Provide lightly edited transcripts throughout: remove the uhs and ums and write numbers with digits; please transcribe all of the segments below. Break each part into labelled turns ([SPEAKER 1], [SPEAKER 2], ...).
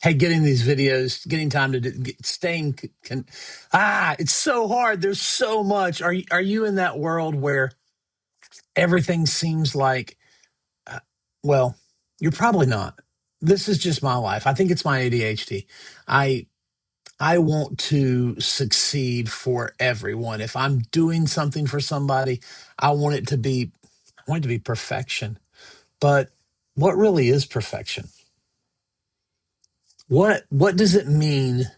[SPEAKER 1] Hey, getting these videos, getting time to staying it's so hard. There's so much. Are you in that world where everything seems like, uh, well, you're probably not. This is just my life. I think it's my ADHD. I I want to succeed for everyone. If I'm doing something for somebody, I want it to be perfection. But what really is perfection? What does it mean?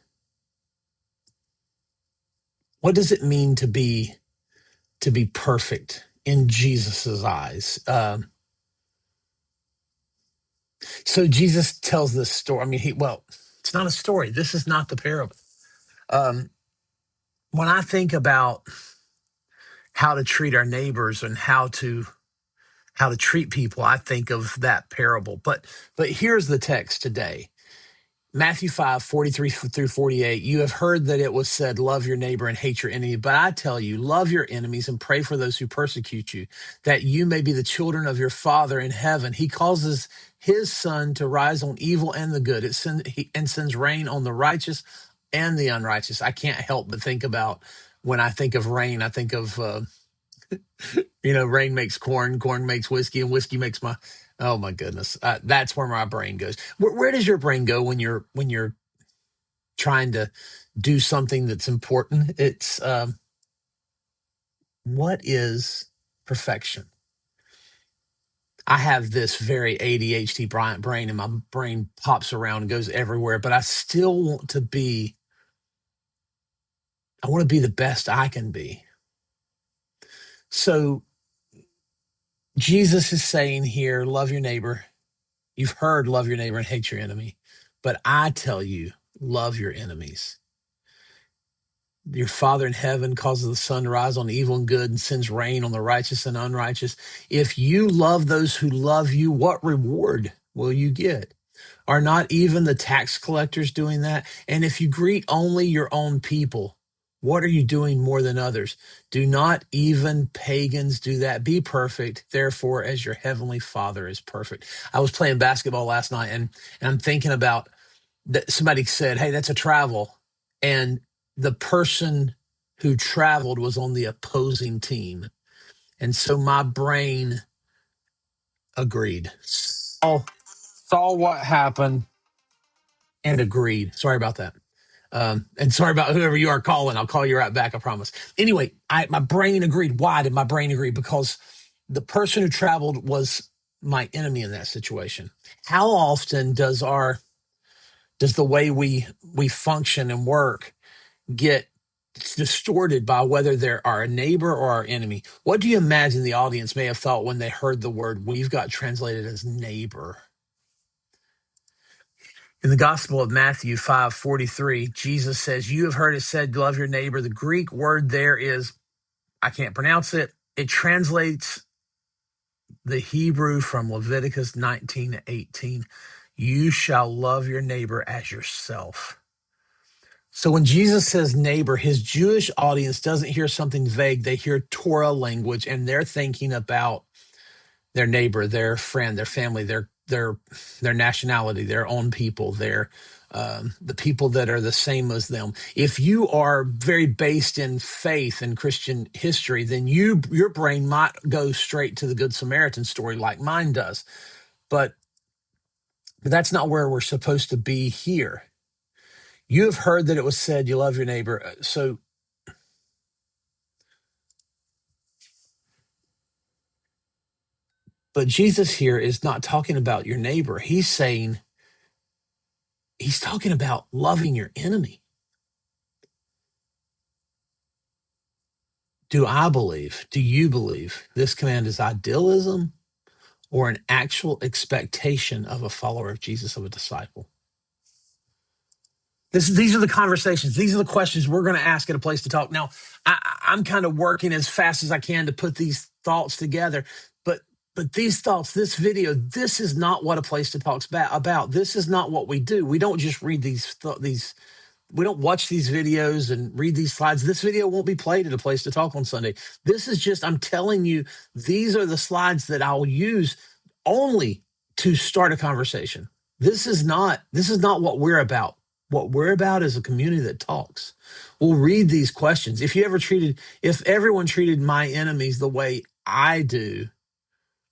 [SPEAKER 1] What does it mean to be perfect in Jesus's eyes? So Jesus tells this story. I mean, it's not a story. This is not the parable. Um, when I think about how to treat our neighbors and how to treat people, I think of that parable. But here's the text today. Matthew 5:43 through 48. You have heard that it was said, love your neighbor and hate your enemy. But I tell you, love your enemies and pray for those who persecute you, that you may be the children of your Father in heaven. He causes his sun to rise on evil and the good, and sends rain on the righteous and the unrighteous. I can't help but think about, when I think of rain, I think of rain makes corn, corn makes whiskey, and whiskey makes oh my goodness. That's where my brain goes. Where does your brain go when you're trying to do something that's important? It's what is perfection? I have this very ADHD brain, and my brain pops around and goes everywhere, but I want to be the best I can be. So Jesus is saying here, love your neighbor. You've heard, love your neighbor and hate your enemy. But I tell you, love your enemies. Your Father in heaven causes the sun to rise on evil and good and sends rain on the righteous and unrighteous. If you love those who love you, what reward will you get? Are not even the tax collectors doing that? And if you greet only your own people, what are you doing more than others? Do not even pagans do that? Be perfect, therefore, as your heavenly Father is perfect. I was playing basketball last night, and I'm thinking about that. Somebody said, hey, that's a travel. And the person who traveled was on the opposing team. And so my brain agreed. Saw what happened and agreed. Sorry about that. And sorry about whoever you are calling. I'll call you right back, I promise. Anyway, my brain agreed. Why did my brain agree? Because the person who traveled was my enemy in that situation. How often does the way we function and work get distorted by whether they're our neighbor or our enemy? What do you imagine the audience may have thought when they heard the word we've got translated as neighbor? In the Gospel of Matthew 5:43, Jesus says, you have heard it said, love your neighbor. The Greek word there is, I can't pronounce it. It translates the Hebrew from Leviticus 19:18. You shall love your neighbor as yourself. So when Jesus says neighbor, his Jewish audience doesn't hear something vague. They hear Torah language, and they're thinking about their neighbor, their friend, their family, their nationality, their own people, the people that are the same as them. If you are very based in faith and Christian history, then your brain might go straight to the Good Samaritan story like mine does. But that's not where we're supposed to be here. You have heard that it was said, you love your neighbor. But Jesus here is not talking about your neighbor. He's talking about loving your enemy. Do you believe this command is idealism or an actual expectation of a follower of Jesus, of a disciple? These are the conversations. These are the questions we're going to ask at A Place to Talk. Now, I'm kind of working as fast as I can to put these thoughts together, but these thoughts, this video, this is not what A Place to Talk's about. This is not what we do. We don't just read these. We don't watch these videos and read these slides. This video won't be played at A Place to Talk on Sunday. This is just, I'm telling you, these are the slides that I'll use only to start a conversation. This is not what we're about. What we're about is a community that talks. We'll read these questions. If everyone treated my enemies the way I do,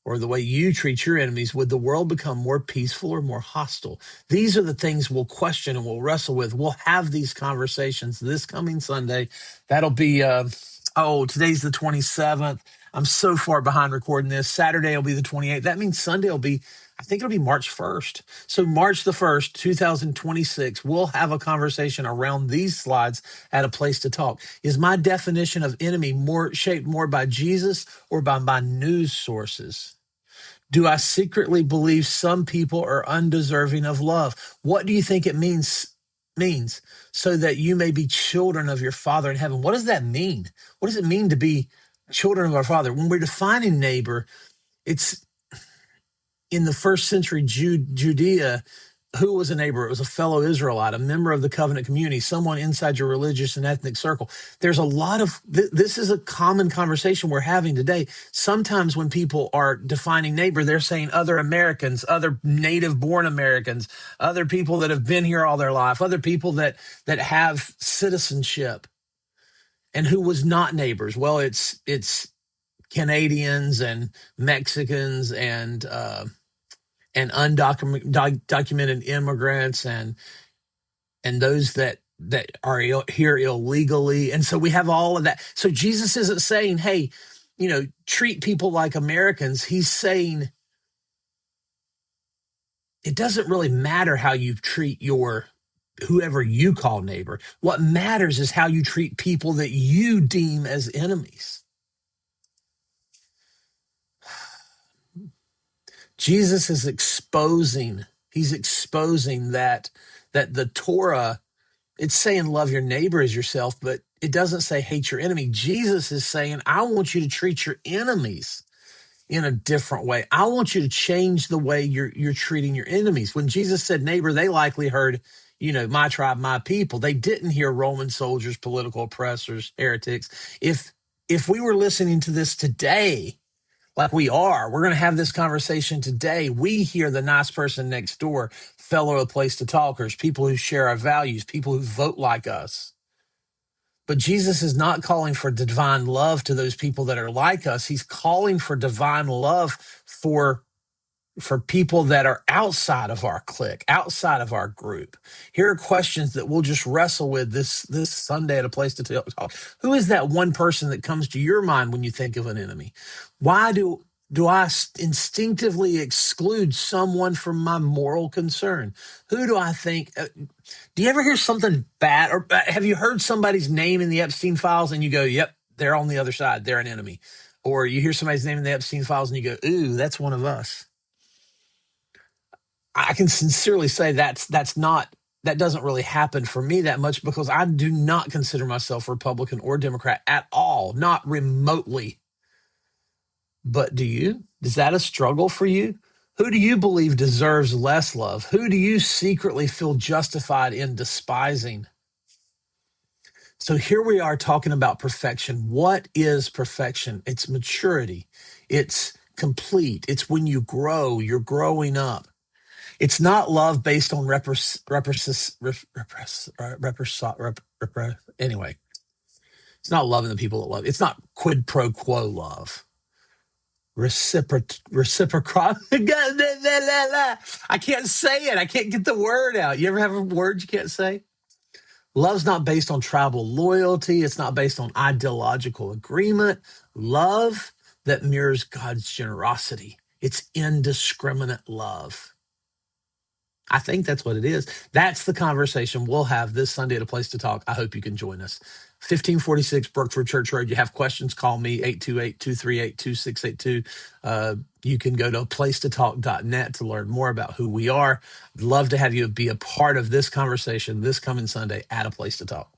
[SPEAKER 1] or the way you treat your enemies, would the world become more peaceful or more hostile? These are the things we'll question and we'll wrestle with. We'll have these conversations this coming Sunday. That'll be, today's the 27th. I'm so far behind recording this. Saturday will be the 28th. That means Sunday will be, I think it'll be March 1st. So March the 1st, 2026, we'll have a conversation around these slides at A Place to Talk. Is my definition of enemy shaped more by Jesus or by my news sources? Do I secretly believe some people are undeserving of love? What do you think it means so that you may be children of your Father in heaven? What does that mean? What does it mean to be children of our Father? When we're defining neighbor, it's in the first century Judea. Who was a neighbor? It was a fellow Israelite, a member of the covenant community, someone inside your religious and ethnic circle. There's a lot of, this is a common conversation we're having today. Sometimes when people are defining neighbor, they're saying other Americans, other native born Americans, other people that have been here all their life, other people that have citizenship. And who was not neighbors? Well, it's Canadians and Mexicans and undocumented immigrants and those that are here illegally. And so we have all of that. So Jesus isn't saying, hey, treat people like Americans. He's saying it doesn't really matter how you treat whoever you call neighbor. What matters is how you treat people that you deem as enemies. Jesus is exposing that the Torah, it's saying love your neighbor as yourself, but it doesn't say hate your enemy. Jesus is saying, I want you to treat your enemies in a different way. I want you to change the way you're treating your enemies. When Jesus said neighbor, they likely heard, my tribe, my people. They didn't hear Roman soldiers, political oppressors, heretics. If we were listening to this today, like we're going to have this conversation today. We hear the nice person next door, fellow A Place to Talkers, people who share our values, people who vote like us. But Jesus is not calling for divine love to those people that are like us. He's calling for divine love for people that are outside of our clique, outside of our group. Here are questions that we'll just wrestle with this Sunday at A Place to Talk. Who is that one person that comes to your mind when you think of an enemy? Why do I instinctively exclude someone from my moral concern? Who do I think? Do you ever hear something bad? Or have you heard somebody's name in the Epstein files and you go, yep, they're on the other side. They're an enemy. Or you hear somebody's name in the Epstein files and you go, ooh, that's one of us. I can sincerely say that doesn't really happen for me that much because I do not consider myself Republican or Democrat at all, not remotely. But do you? Is that a struggle for you? Who do you believe deserves less love? Who do you secretly feel justified in despising? So here we are talking about perfection. What is perfection? It's maturity. It's complete. It's when you grow, you're growing up. It's not love based on anyway. It's not loving the people that love. It's not quid pro quo love. Reciprocal. I can't say it. I can't get the word out. You ever have a word you can't say? Love's not based on tribal loyalty. It's not based on ideological agreement. Love that mirrors God's generosity. It's indiscriminate love. I think that's what it is. That's the conversation we'll have this Sunday at A Place to Talk. I hope you can join us. 1546 Brookford Church Road. You have questions, call me, 828-238-2682. You can go to aplacetotalk.net to learn more about who we are. I'd love to have you be a part of this conversation this coming Sunday at A Place to Talk.